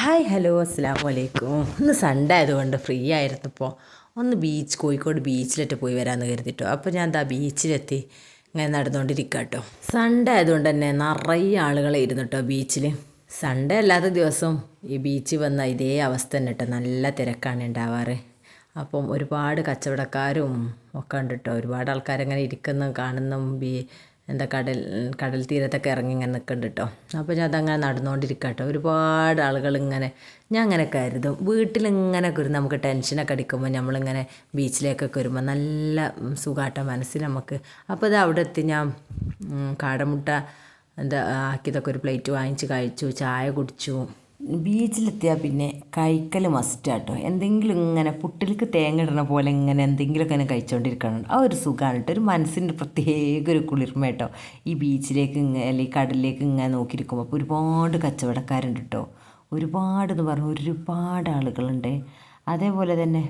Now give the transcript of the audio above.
Hi hello അസ്സലാമു അലൈക്കും. ഇന്ന് സൺഡേ ആയതുകൊണ്ട് ഫ്രീ ആയിരുന്നു. ഇപ്പോൾ ഒന്ന് കോഴിക്കോട് ബീച്ചിലിട്ട് പോയി വരാമെന്ന് കരുതിട്ടോ. അപ്പോൾ ഞാൻ എന്താ ബീച്ചിലെത്തി ഇങ്ങനെ നടന്നുകൊണ്ടിരിക്കുക കേട്ടോ. സൺഡേ ആയതുകൊണ്ട് തന്നെ നിറയെ ആളുകളെ ഇരുന്നു കേട്ടോ ബീച്ചിൽ. സൺഡേ അല്ലാത്ത ദിവസം ഈ ബീച്ചിൽ വന്ന ഇതേ അവസ്ഥ തന്നെ കേട്ടോ, നല്ല തിരക്കാണ് ഉണ്ടാവാറ്. അപ്പം ഒരുപാട് കച്ചവടക്കാരും ഒക്കെ ഉണ്ട് കേട്ടോ. ഒരുപാട് ആൾക്കാരങ്ങനെ ഇരിക്കുന്നു കാണുന്നു. എന്താ കടൽ തീരത്തൊക്കെ ഇറങ്ങി ഇങ്ങനെ നിൽക്കുന്നുണ്ട് കേട്ടോ. അപ്പോൾ ഞാൻ അതങ്ങനെ നടന്നുകൊണ്ടിരിക്കുക കേട്ടോ. ഒരുപാട് ആളുകൾ ഇങ്ങനെ ഞാൻ അങ്ങനെ കരുതും, വീട്ടിലിങ്ങനെ കരുതും നമുക്ക് ടെൻഷനൊക്കെ അടിക്കുമ്പോൾ നമ്മളിങ്ങനെ ബീച്ചിലേക്കൊക്കെ വരുമ്പോൾ നല്ല സുഖാട്ടോ മനസ്സിൽ നമുക്ക്. അപ്പോൾ ഇത് അവിടെ എത്തി ഞാൻ കാടമുട്ട എന്താ ആക്കിയതൊക്കെ ഒരു പ്ലേറ്റ് വാങ്ങിച്ച് കഴിച്ചു, ചായ കുടിച്ചു. ബീച്ചിലെത്തിയാൽ പിന്നെ കഴിക്കൽ മസ്റ്റാട്ടോ. എന്തെങ്കിലും ഇങ്ങനെ പുട്ടിലേക്ക് തേങ്ങ ഇടണ പോലെ ഇങ്ങനെ എന്തെങ്കിലുമൊക്കെ ഇങ്ങനെ കഴിച്ചുകൊണ്ടിരിക്കണം. ആ ഒരു സുഖമാണ് കേട്ടോ, ഒരു മനസ്സിൻ്റെ പ്രത്യേക ഒരു കുളിർമ കേട്ടോ. ഈ ബീച്ചിലേക്ക് ഇങ്ങനെ അല്ലെങ്കിൽ കടലിലേക്ക് ഇങ്ങനെ നോക്കിയിരിക്കുമ്പോൾ അപ്പോൾ ഒരുപാട് കച്ചവടക്കാരുണ്ട് കേട്ടോ. ഒരുപാടെന്ന് പറഞ്ഞാൽ ഒരുപാട് ആളുകളുണ്ട്. അതേപോലെ തന്നെ